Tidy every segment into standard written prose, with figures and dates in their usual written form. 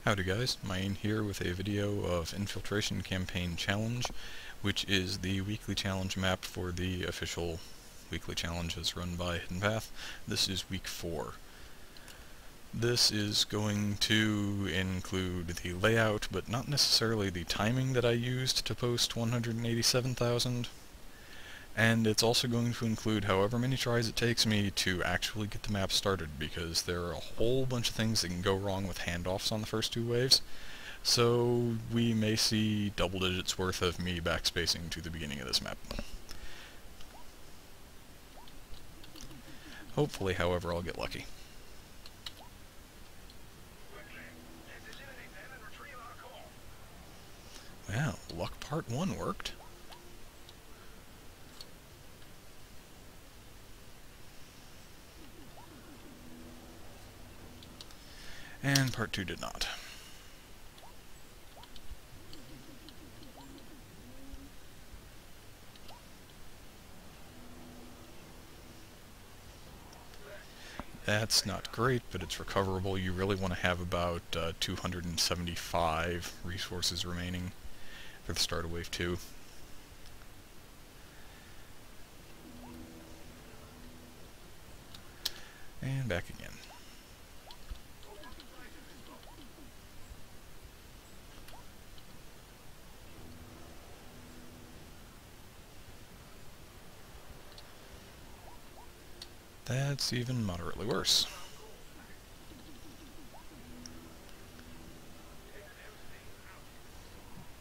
Howdy guys, Maine here with a video of Infiltration Campaign Challenge, which is the weekly challenge map for the official weekly challenges run by Hidden Path. This is week 4. This is going to include the layout, but not necessarily the timing that I used to post 187,000. And it's also going to include however many tries it takes me to actually get the map started, because there are a whole bunch of things that can go wrong with handoffs on the first two waves. So we may see double digits worth of me backspacing to the beginning of this map. Hopefully, however, I'll get lucky. Well, luck part 1 worked. And part 2 did not. That's not great, but it's recoverable. You really want to have about 275 resources remaining for the start of Wave 2. And back again. That's even moderately worse.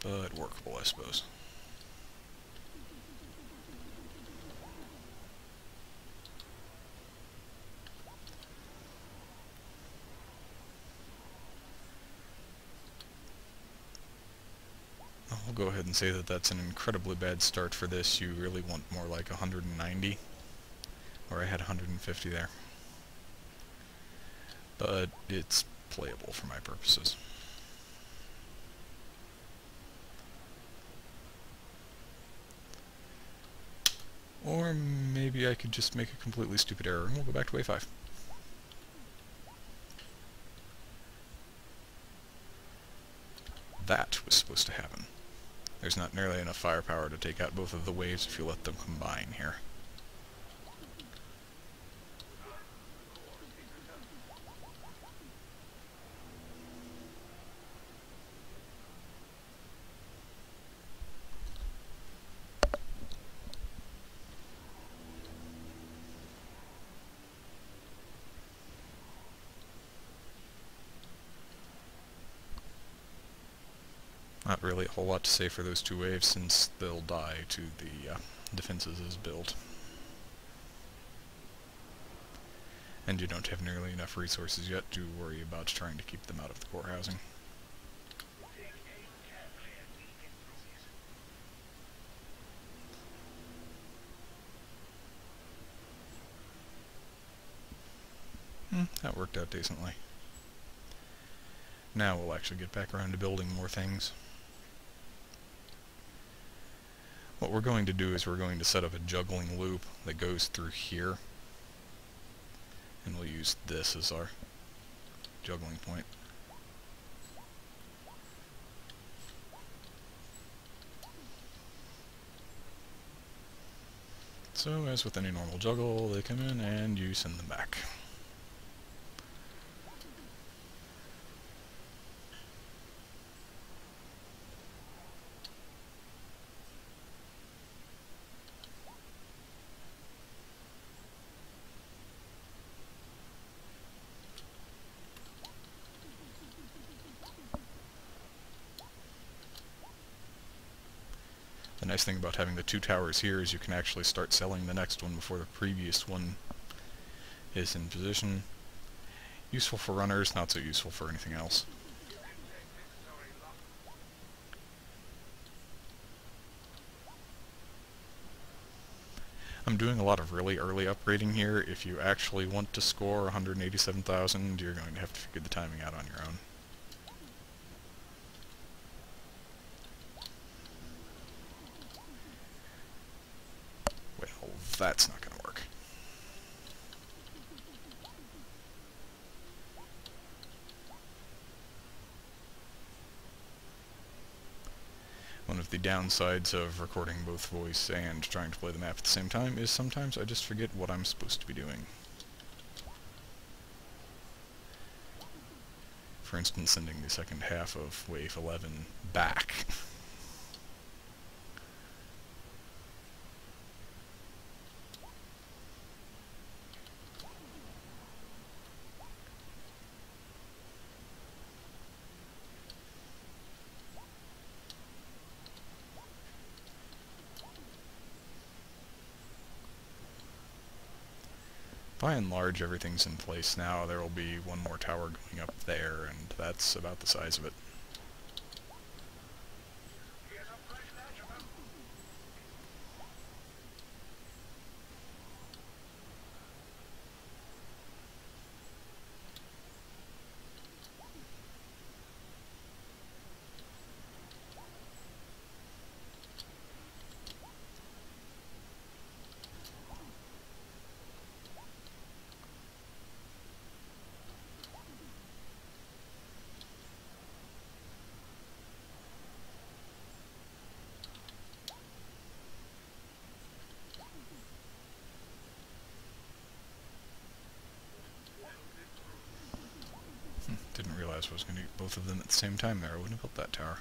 But workable, I suppose. I'll go ahead and say that that's an incredibly bad start for this. You really want more like 190. Or I had 150 there. But it's playable for my purposes. Or maybe I could just make a completely stupid error and we'll go back to Wave 5. That was supposed to happen. There's not nearly enough firepower to take out both of the waves if you let them combine here. Not really a whole lot to say for those two waves, since they'll die to the defenses as built. And you don't have nearly enough resources yet to worry about trying to keep them out of the core housing. That worked out decently. Now we'll actually get back around to building more things. What we're going to do is we're going to set up a juggling loop that goes through here. And we'll use this as our juggling point. So, as with any normal juggle, they come in and you send them back. The nice thing about having the two towers here is you can actually start selling the next one before the previous one is in position. Useful for runners, not so useful for anything else. I'm doing a lot of really early upgrading here. If you actually want to score 187,000, you're going to have to figure the timing out on your own. Well, that's not going to work. One of the downsides of recording both voice and trying to play the map at the same time is sometimes I just forget what I'm supposed to be doing. For instance, sending the second half of Wave 11 back. By and large, everything's in place now. There will be one more tower going up there, and that's about the size of it. Didn't realize I was going to get both of them at the same time there. I wouldn't have built that tower.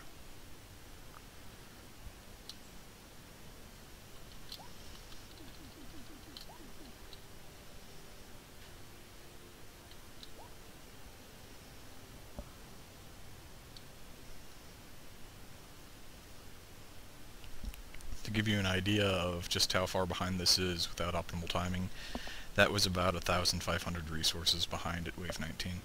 To give you an idea of just how far behind this is without optimal timing, that was about 1,500 resources behind at Wave 19.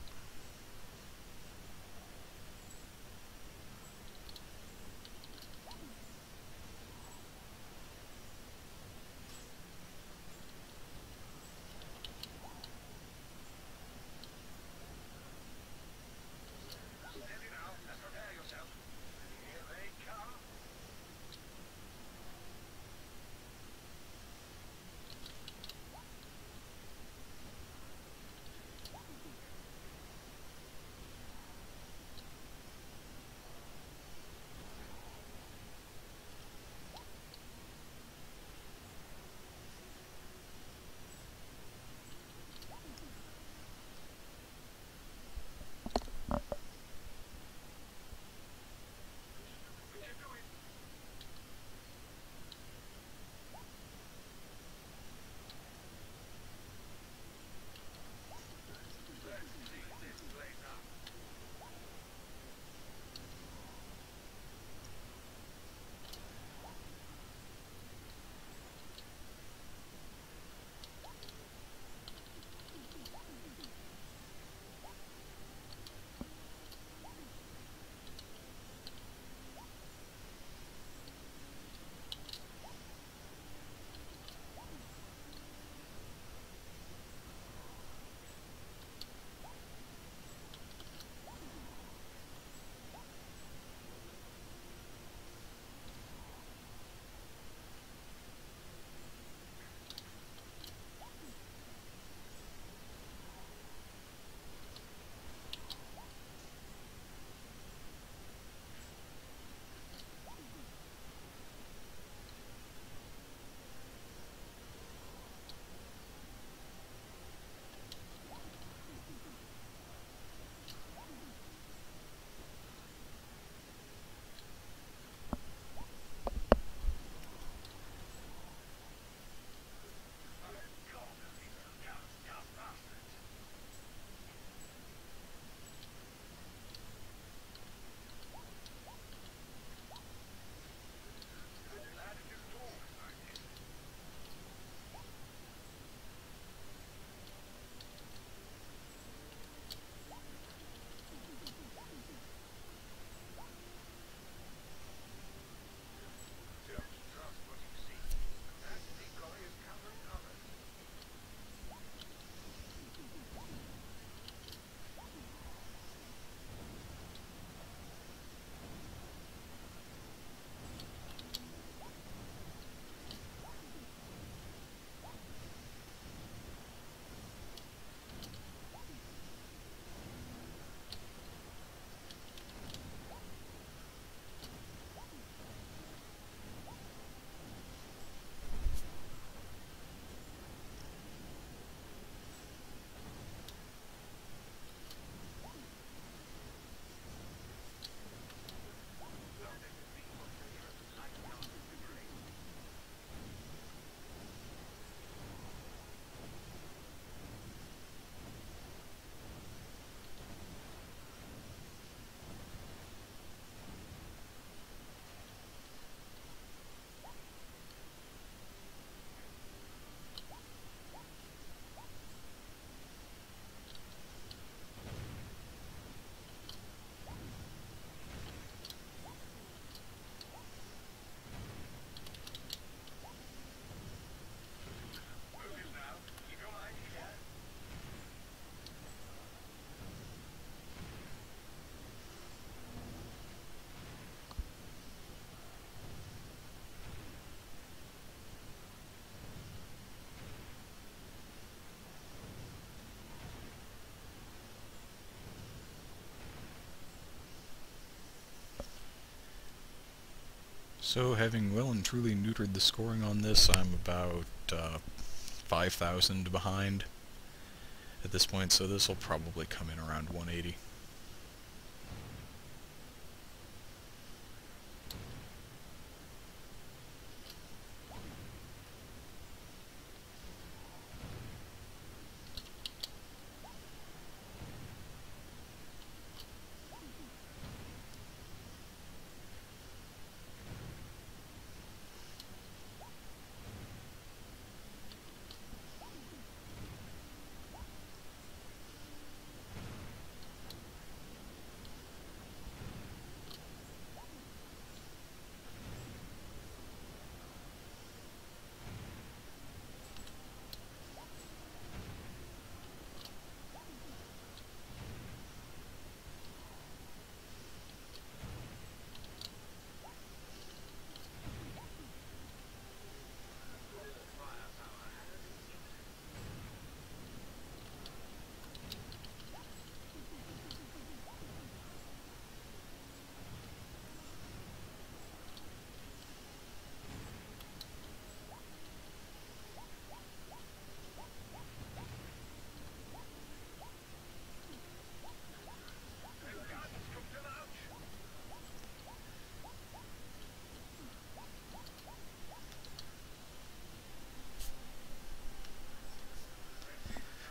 So, having well and truly neutered the scoring on this, I'm about 5,000 behind at this point, so this will probably come in around 180.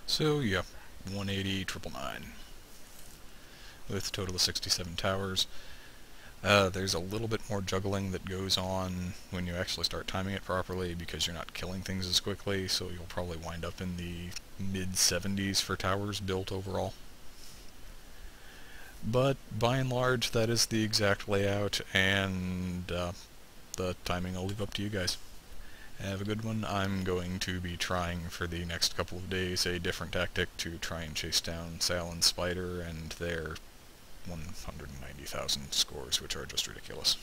So, yeah, 180, 999, with a total of 67 towers. There's a little bit more juggling that goes on when you actually start timing it properly because you're not killing things as quickly, so you'll probably wind up in the mid-70s for towers built overall. But by and large, that is the exact layout, and the timing I'll leave up to you guys. Have a good one. I'm going to be trying for the next couple of days a different tactic to try and chase down Sal and Spider and their 190,000 scores, which are just ridiculous.